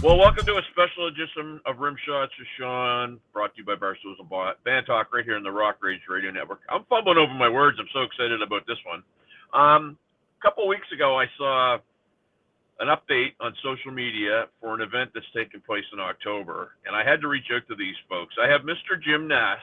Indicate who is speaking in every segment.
Speaker 1: Well, welcome to a special edition of Rimshots with Sean, brought to you by Barstools and Bandtalk right here in the Rock Rage Radio Network. I'm fumbling over my words. I'm so excited about this one. A couple weeks ago, I saw an update on social media for an event that's taking place in October, and I had to reach out to these folks. I have Mr. Jim Neff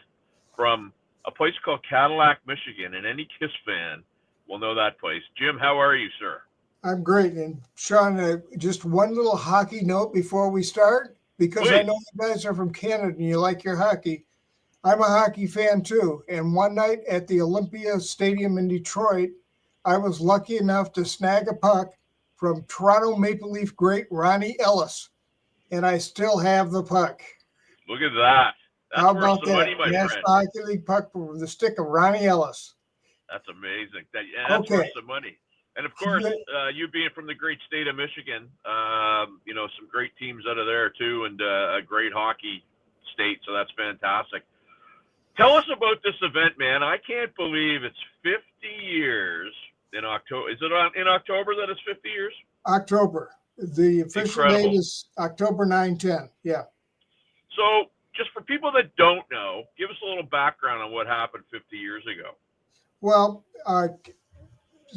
Speaker 1: from a place called Cadillac, Michigan, and any KISS fan will know that place. Jim, how are you, sir?
Speaker 2: I'm great. And Sean, just one little hockey note before we start, because
Speaker 1: Please.
Speaker 2: I know you guys are from Canada and you like your hockey. I'm a hockey fan too. And one night at the Olympia Stadium in Detroit, I was lucky enough to snag a puck from Toronto Maple Leaf great Ronnie Ellis. And I still have the puck.
Speaker 1: Look at that. That's
Speaker 2: How
Speaker 1: worth
Speaker 2: about
Speaker 1: some
Speaker 2: that?
Speaker 1: money, my
Speaker 2: National
Speaker 1: friend.
Speaker 2: Hockey League puck from the stick of Ronnie Ellis.
Speaker 1: That's amazing. That's
Speaker 2: Okay.
Speaker 1: worth some money. And of course, you being from the great state of Michigan, some great teams out of there too, and a great hockey state. So that's fantastic. Tell us about this event, man. I can't believe it's 50 years in October. Is it in October that it's 50 years?
Speaker 2: October. The official
Speaker 1: Incredible.
Speaker 2: date is October 9/10. Yeah.
Speaker 1: So just for people that don't know, give us a little background on what happened 50 years ago.
Speaker 2: Well,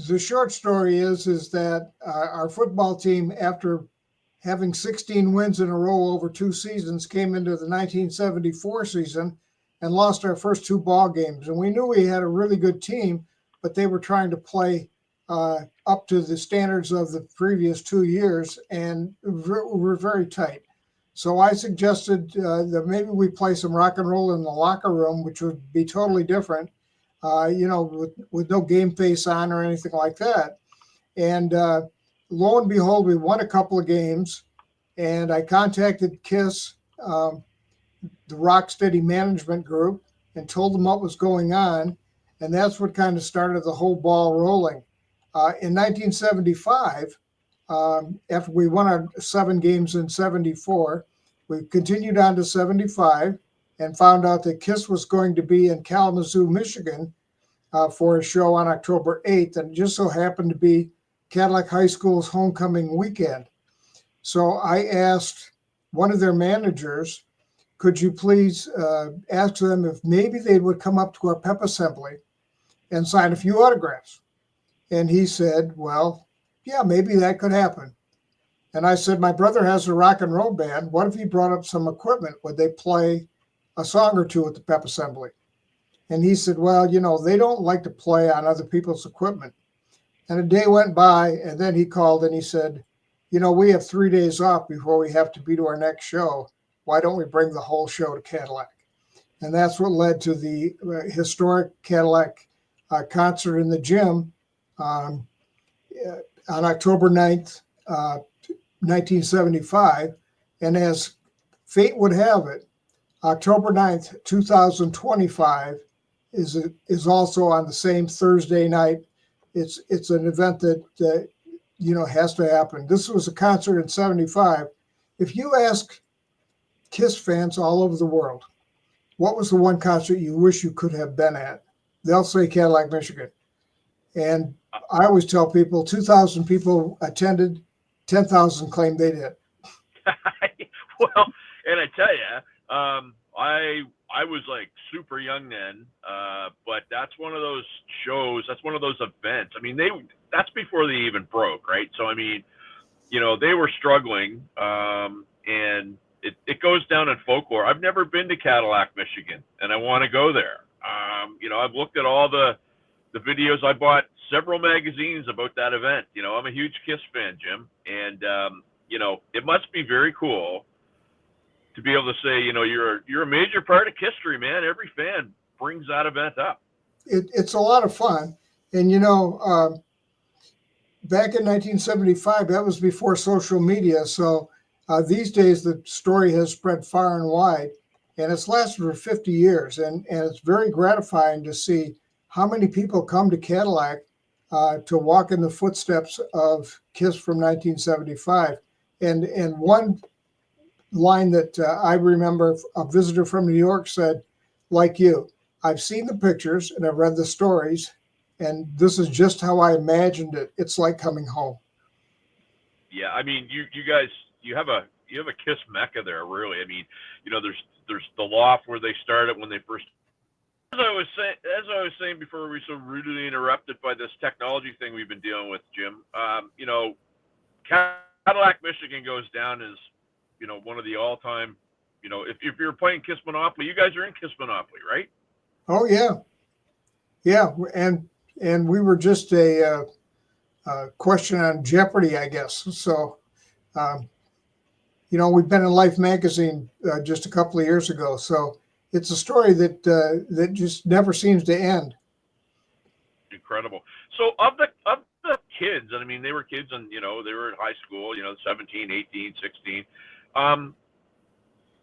Speaker 2: the short story is that our football team, after having 16 wins in a row over 2 seasons, came into the 1974 season and lost our first 2 ball games. And we knew we had a really good team, but they were trying to play up to the standards of the previous 2 years, and we're very tight. So I suggested that maybe we play some rock and roll in the locker room, which would be totally different. With no game face on or anything like that. And lo and behold, we won a couple of games, and I contacted KISS, the Rocksteady Management Group, and told them what was going on, and that's what kind of started the whole ball rolling. In 1975, after we won our 7 games in 74, we continued on to 75 and found out that KISS was going to be in Kalamazoo, Michigan, for a show on October 8th, and it just so happened to be Cadillac High School's homecoming weekend. So I asked one of their managers, could you please ask them if maybe they would come up to our pep assembly and sign a few autographs? And he said, well, yeah, maybe that could happen. And I said, my brother has a rock and roll band. What if he brought up some equipment? Would they play a song or two at the pep assembly? And he said, well, they don't like to play on other people's equipment. And a day went by, and then he called and he said, we have 3 days off before we have to be to our next show. Why don't we bring the whole show to Cadillac? And that's what led to the historic Cadillac concert in the gym on October 9th, 1975. And as fate would have it, October 9th, 2025 is also on the same Thursday night. It's an event that has to happen. This was a concert in 75. If you ask KISS fans all over the world, what was the one concert you wish you could have been at? They'll say Cadillac, Michigan. And I always tell people 2,000 people attended, 10,000 claimed they did.
Speaker 1: Well, and I tell you, I was like super young then, but that's one of those shows, that's one of those events. I mean, that's before they even broke, right? So, I mean, they were struggling, and it goes down in folklore. I've never been to Cadillac, Michigan, and I want to go there. I've looked at all the videos. I bought several magazines about that event. I'm a huge KISS fan, Jim, and, it must be very cool to be able to say, you're a major part of history, man. Every fan brings that event up.
Speaker 2: It's a lot of fun. And, back in 1975, that was before social media. So these days, the story has spread far and wide, and it's lasted for 50 years. And it's very gratifying to see how many people come to Cadillac to walk in the footsteps of KISS from 1975. And one line that I remember, a visitor from New York said, like you, I've seen the pictures and I've read the stories, and this is just how I imagined it. It's like coming home.
Speaker 1: Yeah, I mean, you guys, you have a have a Kiss mecca there, really. I mean, there's the loft where they started when they first. As I was saying before, we were so rudely interrupted by this technology thing we've been dealing with, Jim. Cadillac, Michigan goes down as, one of the all-time, if you're playing Kiss Monopoly, you guys are in Kiss Monopoly, right?
Speaker 2: Oh yeah, yeah, and we were just a question on Jeopardy, I guess. So, we've been in Life magazine just a couple of years ago. So it's a story that just never seems to end.
Speaker 1: Incredible. So of the kids, and I mean, they were kids, and they were in high school, 17, 18, 16.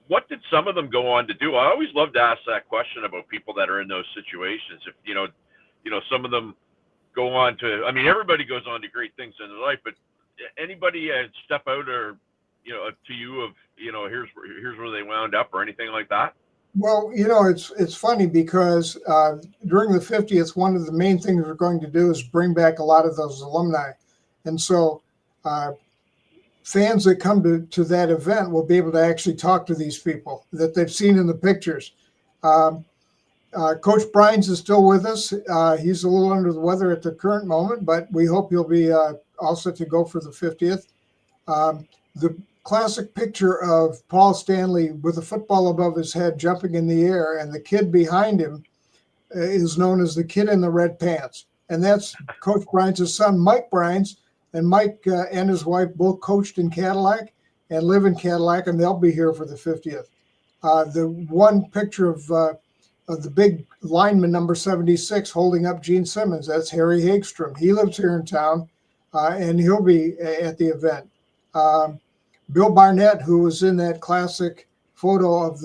Speaker 1: What did some of them go on to do? I always love to ask that question about people that are in those situations. If some of them go on to, I mean, everybody goes on to great things in their life, but anybody step out or to you of here's where they wound up or anything like that?
Speaker 2: Well, it's funny because during the 50th, one of the main things we're going to do is bring back a lot of those alumni, and so fans that come to that event will be able to actually talk to these people that they've seen in the pictures. Coach Brines is still with us. He's a little under the weather at the current moment, but we hope he'll be all set to go for the 50th. The classic picture of Paul Stanley with a football above his head jumping in the air, and the kid behind him is known as the kid in the red pants. And that's Coach Brines' son, Mike Brines. And Mike and his wife both coached in Cadillac and live in Cadillac, and they'll be here for the 50th. The one picture of the big lineman, number 76, holding up Gene Simmons, that's Harry Hagstrom. He lives here in town, and he'll be at the event. Bill Barnett, who was in that classic photo of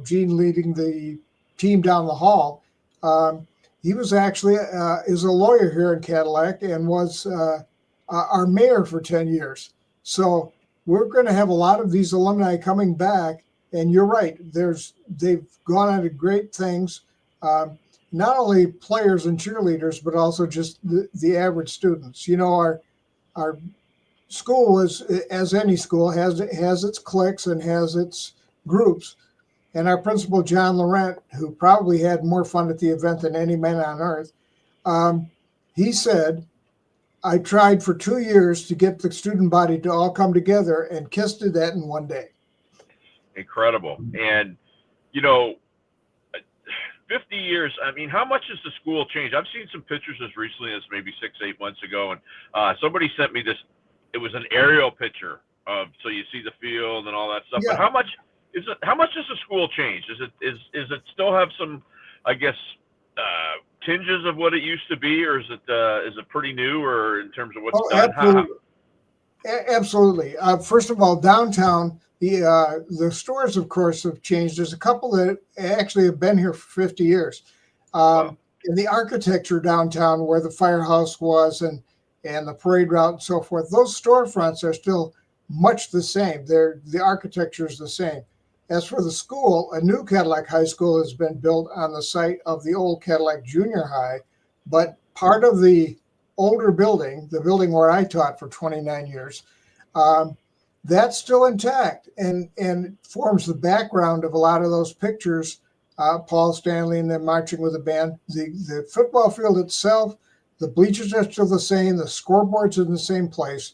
Speaker 2: Gene leading the team down the hall, he was actually is a lawyer here in Cadillac and was our mayor for 10 years. So we're going to have a lot of these alumni coming back. And you're right, they've gone on to great things, not only players and cheerleaders, but also just the average students. Our school is, as any school, has its cliques and has its groups. And our principal, John Laurent, who probably had more fun at the event than any man on earth, he said, I tried for 2 years to get the student body to all come together, and Kiss did that in one day.
Speaker 1: Incredible. And 50 years, I mean, how much has the school changed? I've seen some pictures as recently as maybe 6-8 months ago, and somebody sent me this. It was an aerial picture of, so you see the field and all that stuff.
Speaker 2: Yeah.
Speaker 1: But how much has the school changed? Is it still have some, I guess, tinges of what it used to be, or is it pretty new, or in terms of what's done?
Speaker 2: Absolutely. Absolutely. First of all, downtown, the stores, of course, have changed. There's a couple that actually have been here for 50 years.
Speaker 1: Wow.
Speaker 2: And the architecture downtown, where the firehouse was and the parade route and so forth, those storefronts are still much the same. The architecture is the same. As for the school, a new Cadillac High School has been built on the site of the old Cadillac Junior High, but part of the older building, the building where I taught for 29 years, that's still intact and forms the background of a lot of those pictures. Paul Stanley and them marching with the band. The football field itself, the bleachers are still the same. The scoreboard's in the same place.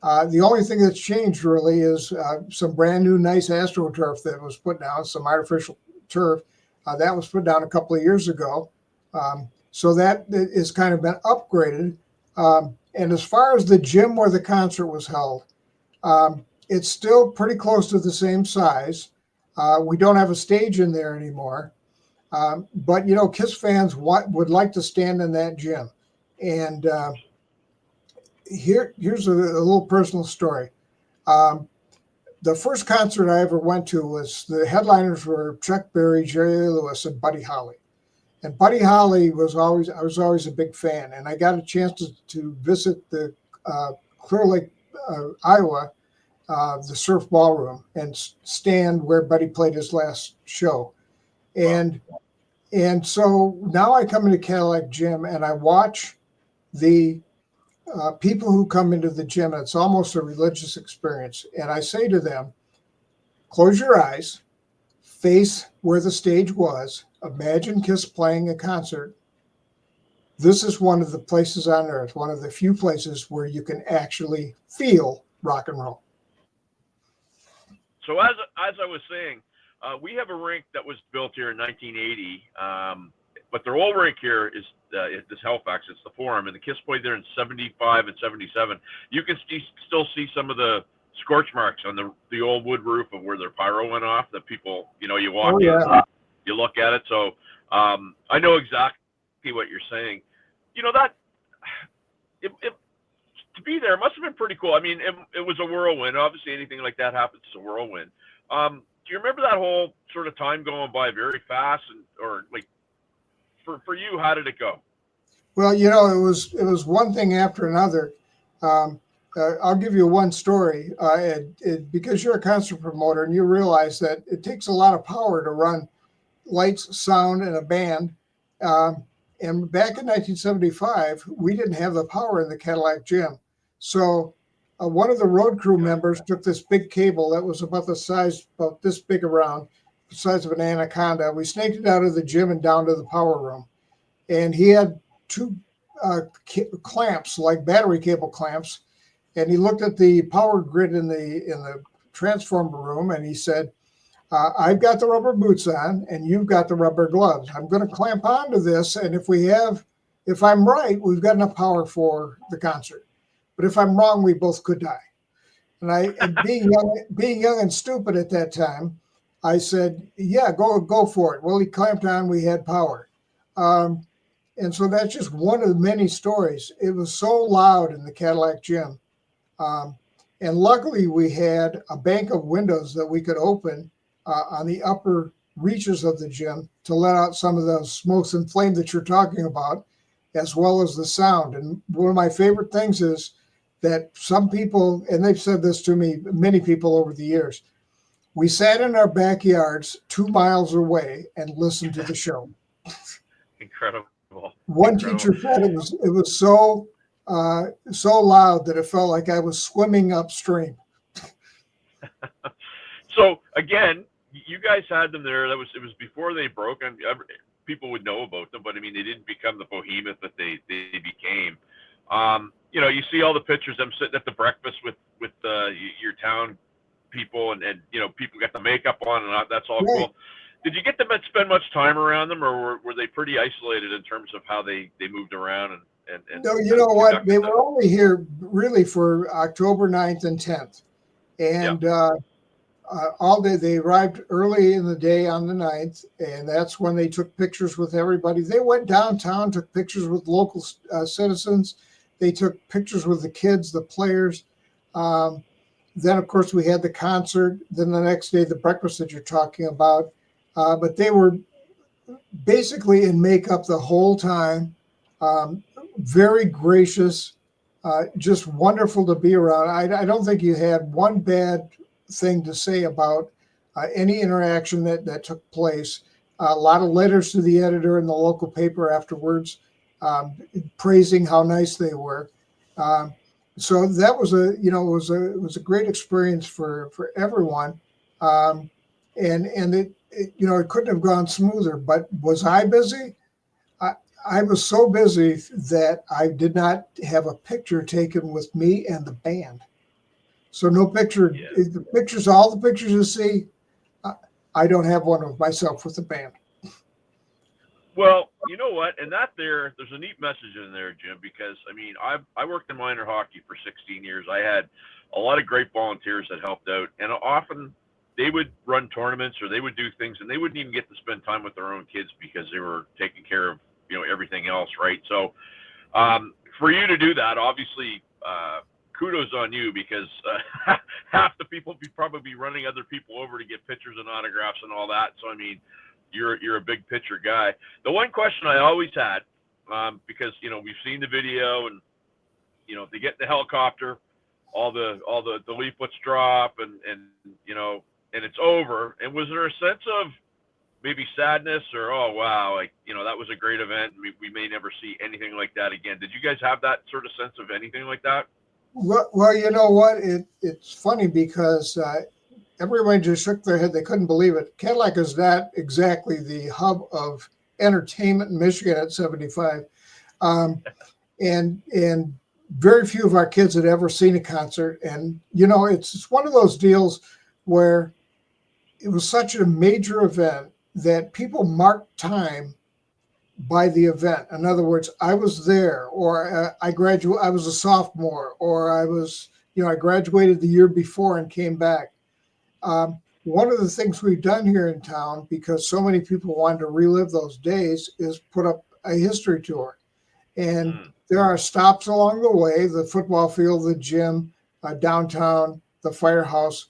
Speaker 2: The only thing that's changed really is some brand new nice AstroTurf that was put down, some artificial turf that was put down a couple of years ago. So that is kind of been upgraded. And as far as the gym where the concert was held, it's still pretty close to the same size. We don't have a stage in there anymore. But, Kiss fans would like to stand in that gym. And here's a little personal story. The first concert I ever went to was, the headliners were Chuck Berry, Jerry Lee Lewis, and Buddy Holly. And Buddy Holly I was always a big fan. And I got a chance to visit the Clear Lake, Iowa, the Surf Ballroom, and stand where Buddy played his last show. And so now I come into Cadillac Gym and I watch the people who come into the gym, and it's almost a religious experience. And I say to them, Close your eyes, face where the stage was. Imagine Kiss playing a concert. This is one of the places on earth, one of the few places where you can actually feel rock and roll.
Speaker 1: So as I was saying, we have a rink that was built here in 1980, but their old rink here is this Halifax. It's the Forum, and the Kiss played there in 75 and 77. You can still see some of the scorch marks on the old wood roof of where their pyro went off. That people, you walk in, you look at it. So I know exactly what you're saying. That to be there must have been pretty cool. I mean, it was a whirlwind. Obviously, anything like that happens, it's a whirlwind. Do you remember that whole sort of time going by very fast, or like for you, how did it go?
Speaker 2: Well, it was one thing after another. I'll give you one story. Because you're a concert promoter and you realize that it takes a lot of power to run lights, sound, and a band. And back in 1975, we didn't have the power in the Cadillac gym. So one of the road crew members took this big cable that was about this big around, the size of an anaconda. We snaked it out of the gym and down to the power room. And he had two clamps, like battery cable clamps. And he looked at the power grid in the transformer room and he said, I've got the rubber boots on and you've got the rubber gloves. I'm going to clamp onto this. And if I'm right, we've got enough power for the concert. But if I'm wrong, we both could die. And being young and stupid at that time, I said, yeah, go for it. Well, he clamped on, we had power. And so that's just one of the many stories. It was so loud in the Cadillac gym. And luckily we had a bank of windows that we could open on the upper reaches of the gym to let out some of the smokes and flame that you're talking about, as well as the sound. And one of my favorite things is that some people, and they've said this to me, many people over the years, we sat in our backyards 2 miles away and listened to the show.
Speaker 1: Incredible.
Speaker 2: One teacher said it was so loud that it felt like I was swimming upstream.
Speaker 1: So again, you guys had them there. It was before they broke. People would know about them, but I mean, they didn't become the behemoth that they became. You see all the pictures. I'm sitting at the breakfast with your town people, and people got the makeup on, and that's all
Speaker 2: right.
Speaker 1: Cool. Did you get them to spend much time around them, or were they pretty isolated in terms of how they moved around? And
Speaker 2: no, you know what? They were only here really for October 9th and 10th. And all day, they arrived early in the day on the 9th, and that's when they took pictures with everybody. They went downtown, took pictures with local citizens. They took pictures with the kids, the players. Then, of course, we had the concert. Then the next day, the breakfast that you're talking about. But they were basically in makeup the whole time. Very gracious, just wonderful to be around. I don't think you had one bad thing to say about any interaction that took place. A lot of letters to the editor in the local paper afterwards, praising how nice they were. So that was it was a great experience for everyone. And it couldn't have gone smoother. But was I busy? I was so busy that I did not have a picture taken with me and the band. So no picture.
Speaker 1: Yeah.
Speaker 2: All the pictures you see, I don't have one of myself with the band.
Speaker 1: Well, you know what? And there's a neat message in there, Jim, because I mean, I worked in minor hockey for 16 years. I had a lot of great volunteers that helped out, and often they would run tournaments or they would do things, and they wouldn't even get to spend time with their own kids because they were taking care of everything else, right? So for you to do that, obviously, kudos on you, because half the people would probably be running other people over to get pictures and autographs and all that. So I mean, you're a big picture guy. The one question I always had, because we've seen the video, and they get in the helicopter, all the leaflets drop, and it's over. And was there a sense of maybe sadness, or oh wow, that was a great event, we may never see anything like that again? Did you guys have that sort of sense of anything like that?
Speaker 2: Well, you know what? It's funny because everyone just shook their head. They couldn't believe it. Cadillac is not exactly the hub of entertainment in Michigan at 75. And very few of our kids had ever seen a concert. And, it's one of those deals where it was such a major event that people marked time by the event. In other words, I was there, or I was a sophomore, or I graduated the year before and came back. One of the things we've done here in town, because so many people wanted to relive those days, is put up a history tour. And there are stops along the way: the football field, the gym, downtown, the firehouse.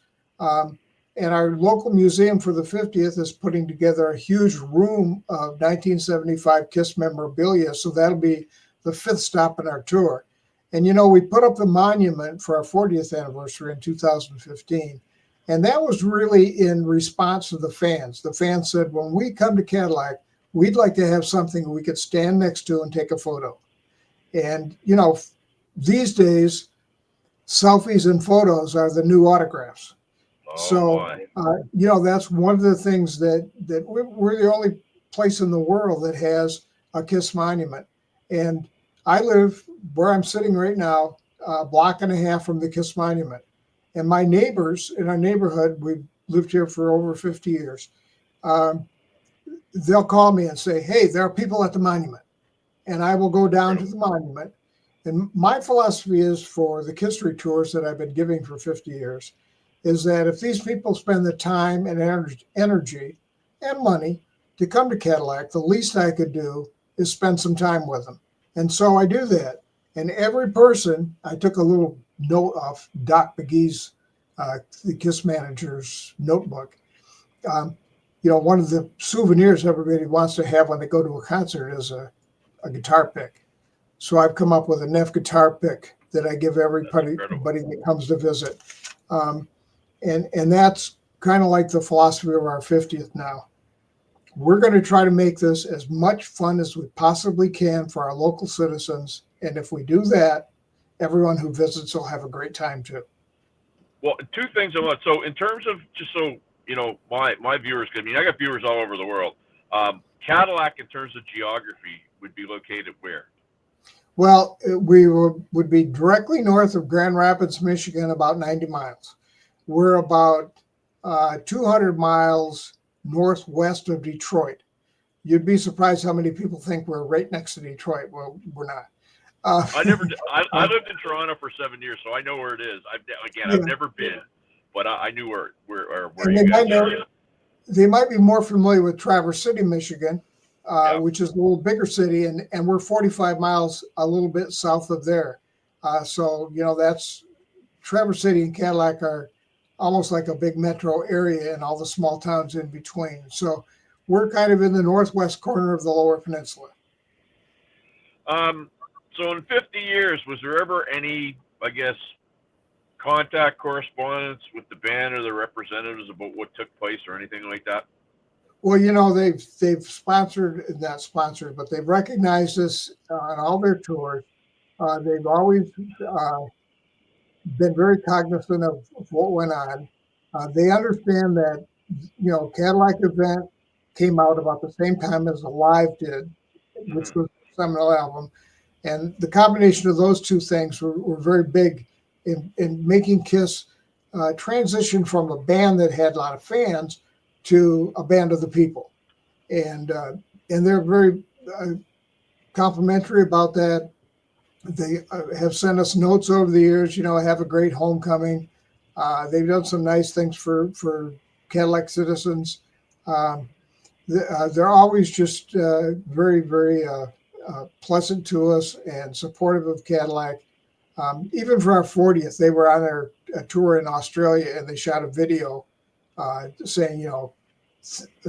Speaker 2: And our local museum for the 50th is putting together a huge room of 1975 KISS memorabilia. So that'll be the 5th stop in our tour. And, we put up the monument for our 40th anniversary in 2015. And that was really in response to the fans. The fans said, when we come to Cadillac, we'd like to have something we could stand next to and take a photo. And, these days, selfies and photos are the new autographs. That's one of the things that we're the only place in the world that has a KISS monument. And I live where I'm sitting right now, a block and a half from the KISS monument. And my neighbors in our neighborhood, we've lived here for over 50 years. They'll call me and say, hey, there are people at the monument. And I will go down to the monument. And my philosophy is, for the history tours that I've been giving for 50 years, is that if these people spend the time and energy and money to come to Cadillac, the least I could do is spend some time with them. And so I do that. And every person, I took a little note off Doc McGee's, the KISS manager's notebook. One of the souvenirs everybody wants to have when they go to a concert is a guitar pick. So I've come up with a Neff guitar pick that I give everybody that comes to visit. And that's kind of like the philosophy of our 50th now. We're going to try to make this as much fun as we possibly can for our local citizens. And if we do that, everyone who visits will have a great time too.
Speaker 1: Well, 2 things I want. So in terms of, just so my viewers, I got viewers all over the world. Cadillac, in terms of geography, would be located where?
Speaker 2: Well, we would be directly north of Grand Rapids, Michigan, about 90 miles. We're about 200 miles northwest of Detroit. You'd be surprised how many people think we're right next to Detroit. Well, we're not.
Speaker 1: I never did. I lived in Toronto for 7 years, so I know where it is. I've never been, but I knew where you guys are.
Speaker 2: They might be more familiar with Traverse City, Michigan, which is a little bigger city, and we're 45 miles a little bit south of there. So that's Traverse City and Cadillac are almost like a big metro area, and all the small towns in between. So we're kind of in the northwest corner of the Lower Peninsula.
Speaker 1: So in 50 years, was there ever any, contact, correspondence with the band or the representatives about what took place or anything like that?
Speaker 2: Well, they've not sponsored, but they've recognized us on all their tours. They've always been very cognizant of what went on. They understand that, Cadillac event came out about the same time as Alive did, which was a seminal album. And the combination of those 2 things were very big in making KISS transition from a band that had a lot of fans to a band of the people. And they're very complimentary about that. They have sent us notes over the years, have a great homecoming. They've done some nice things for Cadillac citizens. They're always just very, very pleasant to us and supportive of Cadillac. Even for our 40th, they were on a tour in Australia, and they shot a video saying,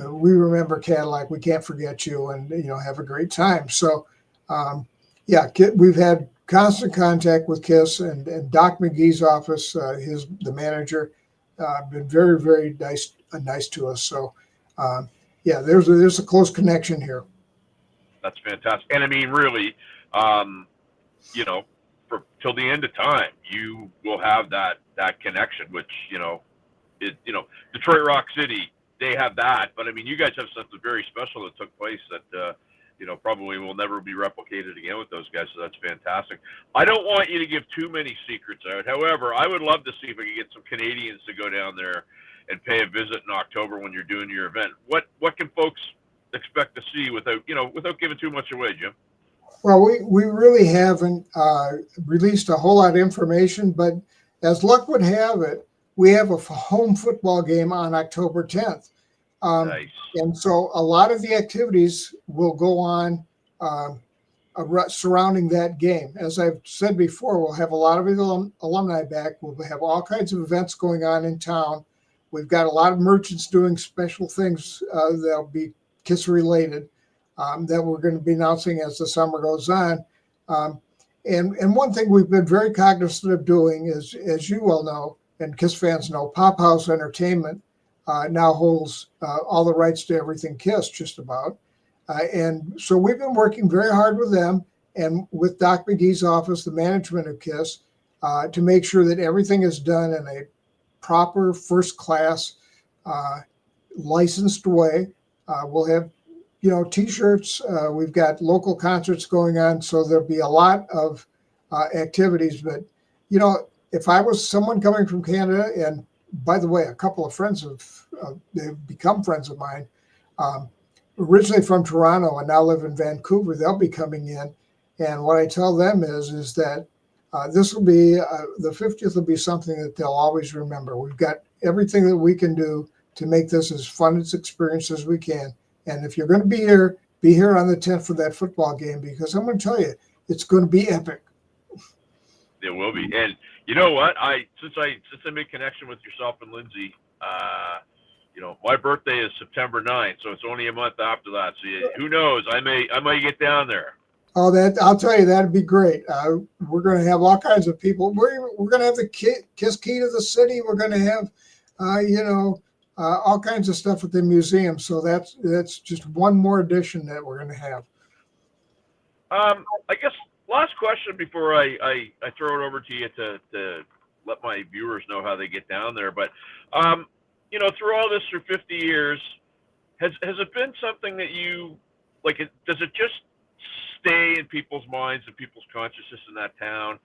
Speaker 2: we remember Cadillac, we can't forget you, and have a great time. So we've had constant contact with KISS, and Doc McGee's office, the manager, been very, very nice to us. So there's a close connection here.
Speaker 1: That's fantastic. And really, till the end of time, you will have that connection, which, Detroit Rock City, they have that, but I mean, you guys have something very special that took place that probably will never be replicated again with those guys. So that's fantastic. I don't want you to give too many secrets out. However, I would love to see if we could get some Canadians to go down there and pay a visit in October when you're doing your event. What can folks expect to see without giving too much away, Jim?
Speaker 2: Well, we really haven't released a whole lot of information, but as luck would have it, we have a home football game on October 10th.
Speaker 1: Nice.
Speaker 2: And so a lot of the activities will go on surrounding that game. As I've said before, we'll have a lot of alumni back. We'll have all kinds of events going on in town. We've got a lot of merchants doing special things that'll be KISS related that we're going to be announcing as the summer goes on. And one thing we've been very cognizant of doing is, as you well know, and KISS fans know, Pop House Entertainment now holds all the rights to everything KISS, just about. And so we've been working very hard with them and with Doc McGee's office, the management of KISS, to make sure that everything is done in a proper first-class licensed way. We'll have, T-shirts. We've got local concerts going on, so there'll be a lot of activities. But, if I was someone coming from Canada, and by the way, a couple of friends they've become friends of mine, originally from Toronto and now live in Vancouver, they'll be coming in. And what I tell them is that this will be, the 50th will be something that they'll always remember. We've got everything that we can do to make this as fun as experience as we can. And if you're going to be here on the 10th for that football game, because I'm going to tell you, it's going to be epic.
Speaker 1: It will be. And you know what? Since I made connection with yourself and Lindsay, my birthday is September 9th, so it's only a month after that. So who knows? I may get down there.
Speaker 2: Oh, I'll tell you, that'd be great. We're going to have all kinds of people. We're going to have the KISS Key to the City. We're going to have, all kinds of stuff at the museum. So that's just one more addition that we're going to have.
Speaker 1: I guess last question before I throw it over to you to let my viewers know how they get down there. But through all this, through 50 years, has it been something that you like? Does it just stay in people's minds and people's consciousness in that town,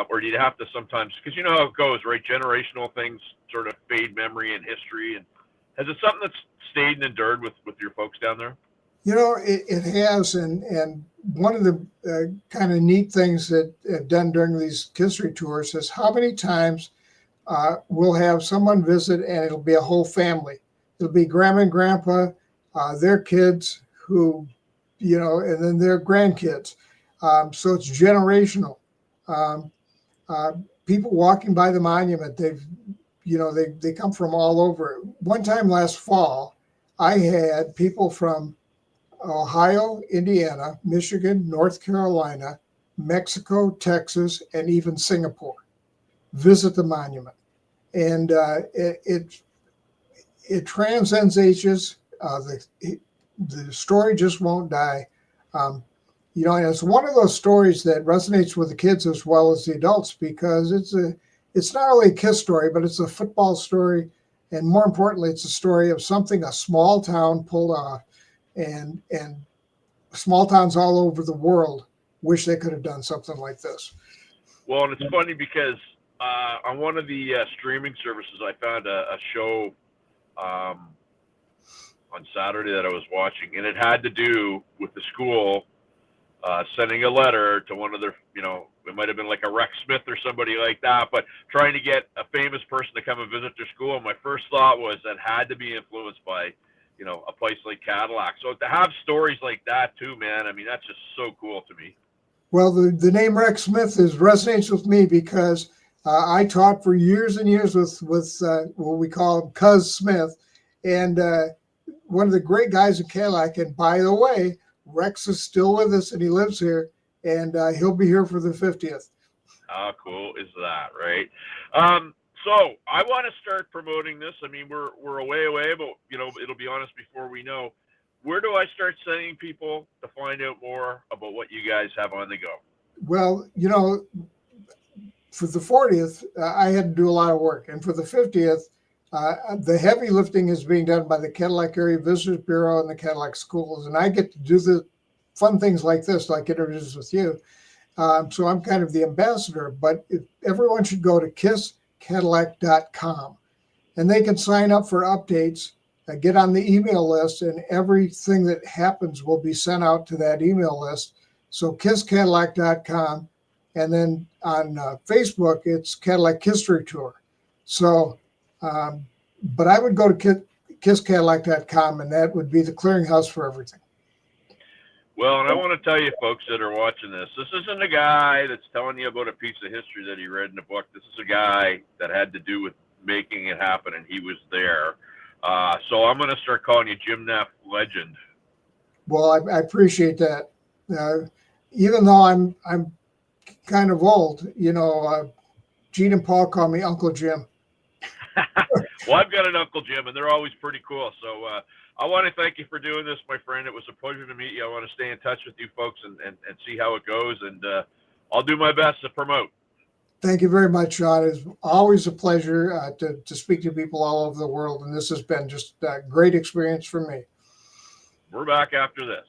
Speaker 1: or do you have to sometimes? Because you know how it goes, right? Generational things sort of fade memory and history. And has it something that's stayed and endured with your folks down there?
Speaker 2: It has, and one of the kind of neat things that I've done during these history tours is how many times we'll have someone visit and it'll be a whole family. It'll be grandma and grandpa, their kids who, and then their grandkids. So it's generational. People walking by the monument, they come from all over. One time last fall, I had people from Ohio, Indiana, Michigan, North Carolina, Mexico, Texas, and even Singapore visit the monument. And it transcends ages. The story just won't die. And it's one of those stories that resonates with the kids as well as the adults, because it's not only a KISS story, but it's a football story. And more importantly, it's a story of something a small town pulled off. And small towns all over the world wish they could have done something like this.
Speaker 1: Well, and it's funny because on one of the streaming services, I found a show on Saturday that I was watching, and it had to do with the school sending a letter to one of their, it might have been like a Rex Smith or somebody like that, but trying to get a famous person to come and visit their school. And my first thought was that had to be influenced by a place like Cadillac. So to have stories like that too, man, I mean, that's just so cool to me.
Speaker 2: Well, the name Rex Smith resonates with me because I taught for years and years with what we call him Cuz Smith, and one of the great guys at Cadillac. And by the way, Rex is still with us and he lives here, and he'll be here for the 50th.
Speaker 1: How cool is that, right? So I want to start promoting this. I mean, we're a way away, but it'll be honest before we know. Where do I start sending people to find out more about what you guys have on the go?
Speaker 2: Well, for the 40th, I had to do a lot of work, and for the 50th, The heavy lifting is being done by the Cadillac Area Visitors Bureau and the Cadillac schools, and I get to do the fun things like this, like interviews with you. So I'm kind of the ambassador, but everyone should go to kisscadillac.com, and they can sign up for updates, get on the email list, and everything that happens will be sent out to that email list. So kisscadillac.com, and then on Facebook, it's Cadillac History Tour. So, but I would go to kisscadillac.com, and that would be the clearinghouse for everything.
Speaker 1: Well, and I want to tell you folks that are watching this isn't a guy that's telling you about a piece of history that he read in a book. This is a guy that had to do with making it happen, and he was there. So I'm going to start calling you Jim Neff Legend.
Speaker 2: Well, I appreciate that. Even though I'm kind of old, Gene and Paul call me Uncle Jim.
Speaker 1: Well, I've got an Uncle Jim, and they're always pretty cool. So I want to thank you for doing this, my friend. It was a pleasure to meet you. I want to stay in touch with you folks and see how it goes, and I'll do my best to promote.
Speaker 2: Thank you very much, Sean. It's always a pleasure to speak to people all over the world, and this has been just a great experience for me.
Speaker 1: We're back after this.